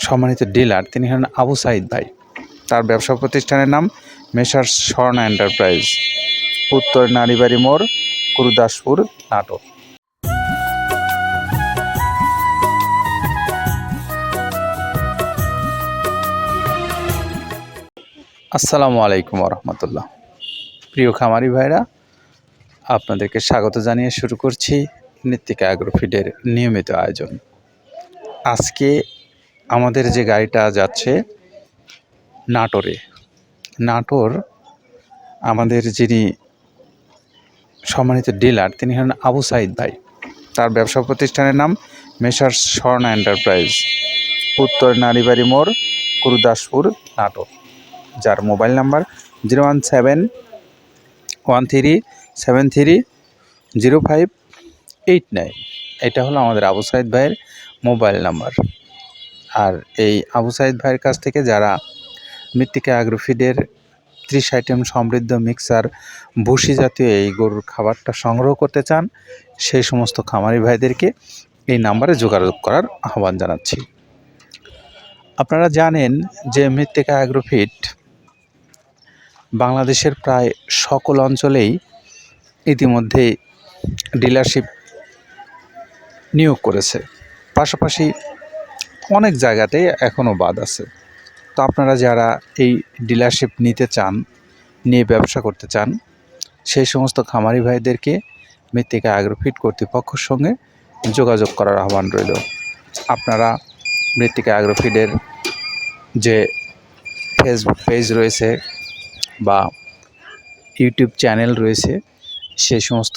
সম্মানিত ডিলার তিনি হলেন আবু সাইদ ভাই। তার ব্যবসা প্রতিষ্ঠানের নাম মেসার্স স্বর্ণা এন্টারপ্রাইজ, উত্তর নারীবাড়ি মোড়, গুরুদাসপুর, নাটোর। আসসালামু আলাইকুম রহমতুল্লাহ। প্রিয় খামারি ভাইরা, আপনাদেরকে স্বাগত জানিয়ে শুরু করছি নিত্তিকা অ্যাগ্রোফিডের নিয়মিত আয়োজন। আজকে আমাদের যে গাড়িটা যাচ্ছে নাটোরে, নাটোর আমাদের যিনি সম্মানিত ডিলার তিনি হলেন আবু সাইদ ভাই। তার ব্যবসা প্রতিষ্ঠানের নাম মেসার্স স্বর্ণা এন্টারপ্রাইজ, উত্তর নারীবাড়ি মোড়, গুরুদাসপুর, নাটোর। যার মোবাইল নাম্বার 01713730589। এটা হলো আমাদের আবু সাইদ ভাইয়ের মোবাইল নাম্বার। আর এই আবু সাইদ ভাইয়ের কাছ থেকে যারা মৃত্তিকা অ্যাগ্রোফিডের 30 আইটেম সমৃদ্ধ মিক্সার ভুসি জাতীয় এই গরুর খাবারটা সংগ্রহ করতে চান, সেই সমস্ত খামারি ভাইদেরকে এই নাম্বারে যোগাযোগ করার আহ্বান জানাচ্ছি। আপনারা জানেন যে মৃত্তিকা অ্যাগ্রোফিড বাংলাদেশের প্রায় সকল অঞ্চলেই ইতিমধ্যে ডিলারশিপ নিয়োগ করেছে, পাশাপাশি অনেক জায়গাতে এখনও বাদ আছে। তো আপনারা যারা এই ডিলারশিপ নিতে চান, নিয়ে ব্যবসা করতে চান, সেই সমস্ত খামারি ভাইদেরকে মৃত্তিকা অ্যাগ্রোফিড কর্তৃপক্ষের সঙ্গে যোগাযোগ করার আহ্বান রইল। আপনারা মৃত্তিকা অ্যাগ্রোফিডের যে ফেসবুক পেজ রয়েছে বা ইউটিউব চ্যানেল রয়েছে, সেই সমস্ত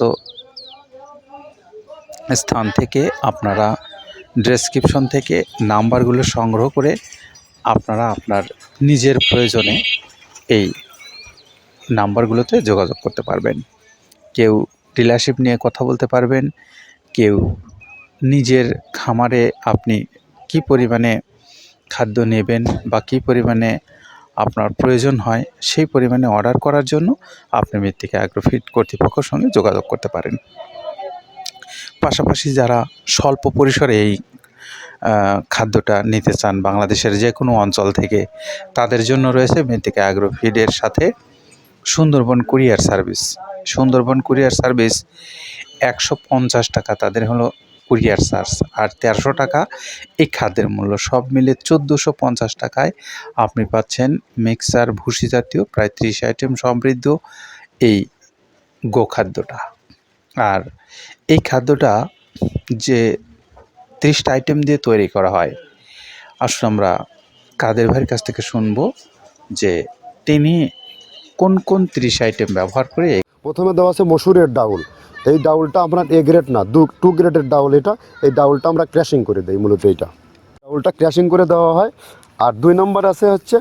স্থান থেকে আপনারা ডেসক্রিপশন থেকে নাম্বারগুলো সংগ্রহ করে আপনারা আপনার নিজের প্রয়োজনে এই নাম্বারগুলোতে যোগাযোগ করতে পারবেন। কেউ ডিলারশিপ নিয়ে কথা বলতে পারবেন, কেউ নিজের খামারে আপনি কি পরিমাণে খাদ্য নেবেন বা কি পরিমাণে আপনার প্রয়োজন হয় সেই পরিমাণে অর্ডার করার জন্য আপনি মৃত্তিকা অ্যাগ্রোফিড কর্তৃপক্ষের সঙ্গে যোগাযোগ করতে পারেন। পাশাপাশি যারা স্বল্প পরিসরে এই খাদ্যটা নিতে চান বাংলাদেশের যে কোনো অঞ্চল থেকে, তাদের জন্য রয়েছে মৃত্তিকা অ্যাগ্রোফিডের সাথে Sundarban courier service. Sundarban courier service 150 টাকা তাদের হলো কুরিয়ার চার্জ, আর 1300 টাকা এই খাদ্যের মূল্য। সব মিলে 1450 টাকায় আপনি পাচ্ছেন মিক্সার ভুসি জাতীয় প্রায় 30 আইটেম সমৃদ্ধ এই গোখাদ্যটা। আর এই খাদ্যটা যে 30টা আইটেম দিয়ে তৈরি করা হয়, আসলে আমরা কাদের ভাইয়ের কাছ থেকে শুনবো যে তিনি কোন কোন 30 আইটেম ব্যবহার করে। প্রথমে দেওয়া আছে মসুরের ডাউল। এই ডাউলটা আপনার এ গ্রেড না, 2 গ্রেডের ডাউল এটা। এই ডাউলটা আমরা ক্র্যাশিং করে দিই, মূলত এইটা ডাউলটা ক্র্যাশিং করে দেওয়া হয়। আর 2 নম্বর আছে হচ্ছে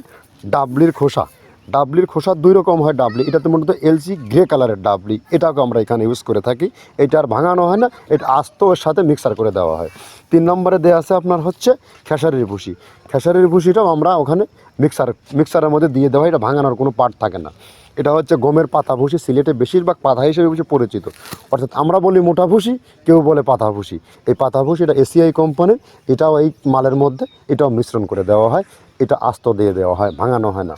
ডাবলির খোসা। ডাবলির খোসা 2 রকম হয় ডাবলি, এটাতে মূলত এলসি গ্রে কালারের ডাবলি, এটাকে আমরা এখানে ইউজ করে থাকি। এটা আর ভাঙানো হয় না, এটা আস্ত ওর সাথে মিক্সার করে দেওয়া হয়। 3 নম্বরে দেওয়া আছে আপনার হচ্ছে খেসারির ভুসি। খেসারির ভুসিটাও আমরা ওখানে মিক্সারের মধ্যে দিয়ে দেওয়া হয়, এটা ভাঙানোর কোনো পার্ট থাকে না। এটা হচ্ছে গমের পাতা ভুসি, সিলেটে বেশিরভাগ পাতা হিসেবে পরিচিত। অর্থাৎ আমরা বলি মোটা ভুসি, কেউ বলে পাতা ভুসি। এই পাতা ভুসি এটা এসিআই কোম্পানির, এটাও এই মালের মধ্যে এটাও মিশ্রণ করে দেওয়া হয়, এটা আস্ত দিয়ে দেওয়া হয়, ভাঙানো হয় না।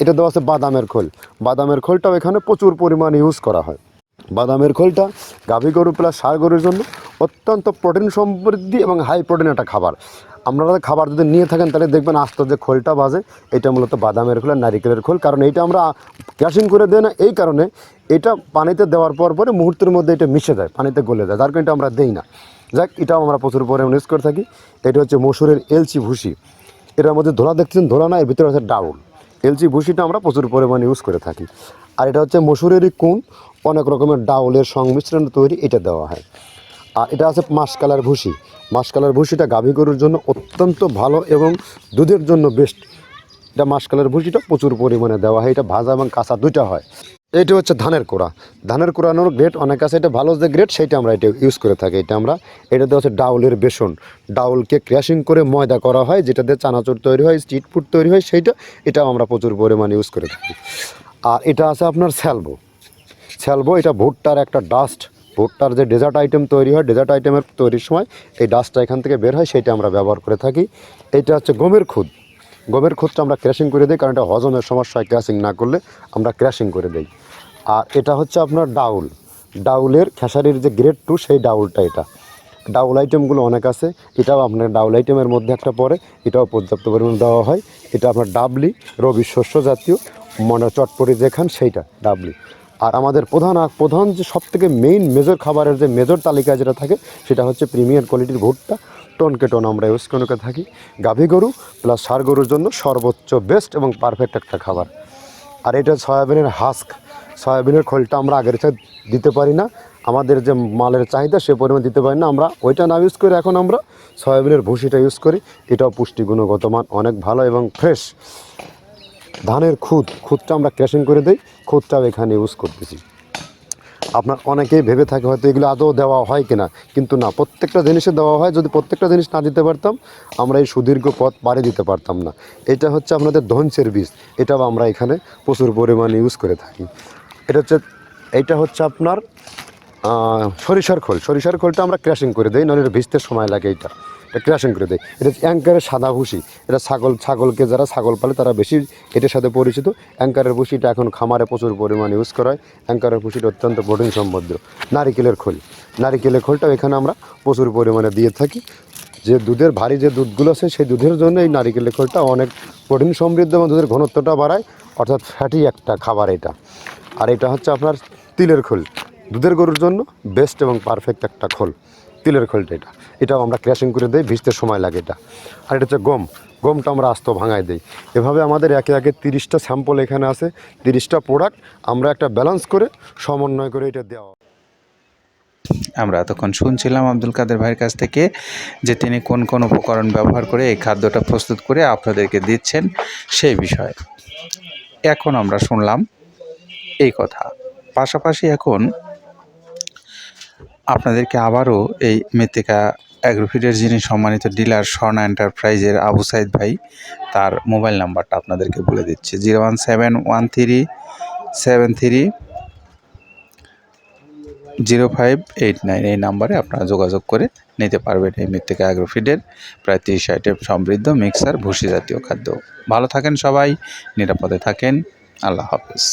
এটা দেওয়া আছে বাদামের খোল। বাদামের খোলটাও এখানে প্রচুর পরিমাণে ইউজ করা হয়। বাদামের খোলটা গাভী গরু প্লাস ষাঁড় গরুর জন্য অত্যন্ত প্রোটিন সমৃদ্ধি এবং হাই প্রোটিন একটা খাবার। আপনারা খাবার যদি নিয়ে থাকেন তাহলে দেখবেন আস্ত যে খোলটা বাজে, এটা মূলত বাদামের খোল আর নারিকেলের খোল। কারণ এইটা আমরা ক্র্যাশিং করে দেয় না, এই কারণে এটা পানিতে দেওয়ার পরে মুহূর্তের মধ্যে এটা মিশে যায়, পানিতে গলে যায়, যার কারণে এটা আমরা দেই না। যাক, এটাও আমরা প্রচুর পরিমাণে ইউজ করে থাকি। এটা হচ্ছে মসুরের এলচি ভুসি। এটার মধ্যে ধোলা দেখছেন, ধোলা না, এর ভিতরে আছে ডাউল। এলচি ভুসিটা আমরা প্রচুর পরিমাণে ইউজ করে থাকি। আর এটা হচ্ছে মসুরেরই কুন, অনেক রকমের ডাউলের সংমিশ্রণ তৈরি, এটা দেওয়া হয়। আর এটা আছে মাসকালার ভুসি। মাসকালার ভুসিটা গাভী গরুর জন্য অত্যন্ত ভালো এবং দুধের জন্য বেস্ট। এটা মাসকালার ভুসিটা প্রচুর পরিমাণে দেওয়া হয়, এটা ভাজা এবং কাঁচা দুইটা হয়। এইটা হচ্ছে ধানের কোড়া। ধানের কোড়ানোর গ্রেড অনেক আছে, এটা ভালো যে গ্রেড সেইটা আমরা এটা ইউজ করে থাকি। এটাতে হচ্ছে ডাউলের বেসন। ডাউলকে ক্র্যাশিং করে ময়দা করা হয়, যেটাতে চানাচুর তৈরি হয়, স্ট্রিট ফুড তৈরি হয়, এটাও আমরা প্রচুর পরিমাণে ইউজ করে থাকি। আর এটা আছে আপনার স্যালবো। এটা ভুট্টার একটা ডাস্ট ভুট্টার যে ডেজার্ট আইটেম তৈরি হয়, ডেজার্ট আইটেমের তৈরির সময় এই ডাস্টটা এখান থেকে বের হয়, সেইটা আমরা ব্যবহার করে থাকি। এটা হচ্ছে গমের খুদ। গমের খুদটা আমরা ক্র্যাশিং করে দিই, কারণ এটা হজমের সমস্যায় ক্র্যাশিং না করলে আমরা ক্র্যাশিং করে দিই। আর এটা হচ্ছে আপনার ডাউল, ডাউলের খেসারির যে গ্রেড 2 সেই ডাউলটা। এটা ডাউল আইটেমগুলো অনেক আছে, এটাও আপনার ডাউল আইটেমের মধ্যে একটা পড়ে, এটাও পর্যাপ্ত পরিমাণে দেওয়া হয়। এটা আপনার ডাবলি, রবি শস্য জাতীয়, মানে চটপটি যে খান সেইটা ডাবলি। আর আমাদের প্রধান যে সবথেকে মেইন মেজর খাবারের যে মেজর তালিকায় যেটা থাকে সেটা হচ্ছে প্রিমিয়ার কোয়ালিটির ভুট্টা, টনকে টন আমরা ইউজ করে থাকি। গাভী গরু প্লাস ষাঁড় গরুর জন্য সর্বোচ্চ বেস্ট এবং পারফেক্ট একটা খাবার। আর এটা সয়াবিনের হাস্ক, সয়াবিনের খোলটা আমরা আগের সাথে দিতে পারি না, আমাদের যে মালের চাহিদা সে পরিমাণ দিতে পারি না, আমরা ওইটা না ইউজ করে এখন আমরা সয়াবিনের ভুসিটা ইউজ করি। এটাও পুষ্টি গুণগত মান অনেক ভালো এবং ফ্রেশ। ধানের খুদটা আমরা ক্র্যাশিং করে দিই, খুদটাও এখানে ইউজ করতেছি। আপনার অনেকেই ভেবে থাকে হয়তো এগুলো আদৌ দেওয়া হয় কিনা, কিন্তু না, প্রত্যেকটা জিনিসে দেওয়া হয়। যদি প্রত্যেকটা জিনিস না দিতে পারতাম আমরা এই সুদীর্ঘ পথ পাড়ি দিতে পারতাম না। এটা হচ্ছে আপনাদের ধনচের বীজ, এটাও আমরা এখানে প্রচুর পরিমাণে ইউজ করে থাকি। এইটা হচ্ছে আপনার সরিষার খোলটা আমরা ক্র্যাশিং করে দিই, নইলে ভিজতে সময় লাগে। এটা ক্র্যাশিং করে দেয়। এটা হচ্ছে অ্যাঙ্কারের সাদা ভুসি, এটা ছাগলকে যারা ছাগল পালে তারা বেশি এটার সাথে পরিচিত। অ্যাঙ্কারের ভুসিটা এখন খামারে প্রচুর পরিমাণে ইউজ করা হয়। অ্যাঙ্কারের ভুসিটা অত্যন্ত প্রোটিন সমৃদ্ধ। নারিকেলের খোলটাও এখানে আমরা প্রচুর পরিমাণে দিয়ে থাকি। যে দুধের ভারী যে দুধগুলো আছে সেই দুধের জন্য এই নারিকেলের খোলটা অনেক প্রোটিন সমৃদ্ধ এবং দুধের ঘনত্বটা বাড়ায়, অর্থাৎ ফ্যাটি একটা খাবার এটা। আর এটা হচ্ছে আপনার তিলের খোল, দুধের গরুর জন্য বেস্ট এবং পারফেক্ট একটা খোল, তিলের খোলটা। এটাও আমরা ক্র্যাশিং করে দিই, ভিজতে সময় লাগে এটা। আর এটা হচ্ছে গমটা আমরা আস্ত ভাঙায় দিই। এভাবে আমাদের একে 30টা স্যাম্পল এখানে আছে, 30টা প্রোডাক্ট আমরা একটা ব্যালেন্স করে সমন্বয় করে এটা দেওয়া। আমরা এতক্ষণ শুনছিলাম আব্দুল কাদের ভাইয়ের কাছ থেকে যে তিনি কোন কোন উপকরণ ব্যবহার করে এই খাদ্যটা প্রস্তুত করে আপনাদেরকে দিচ্ছেন সেই বিষয়ে। এখন আমরা শুনলাম এই কথা, পাশাপাশি এখন আপনাদেরকে আবারও এই মৃত্তিকা অ্যাগ্রোফিডের যিনি সম্মানিত ডিলার স্বর্ণা এন্টারপ্রাইজের আবু সাইদ ভাই, তার মোবাইল নাম্বারটা আপনাদেরকে বলে দিচ্ছি 01713730589। এই নাম্বারে আপনারা যোগাযোগ করে নিতে পারবেন এই মৃত্তিকা অ্যাগ্রোফিডের প্রায় 30 আইটেম সমৃদ্ধ মিক্সার ভুসি জাতীয় খাদ্য। ভালো থাকেন সবাই, নিরাপদে থাকেন, আল্লাহ হাফেজ।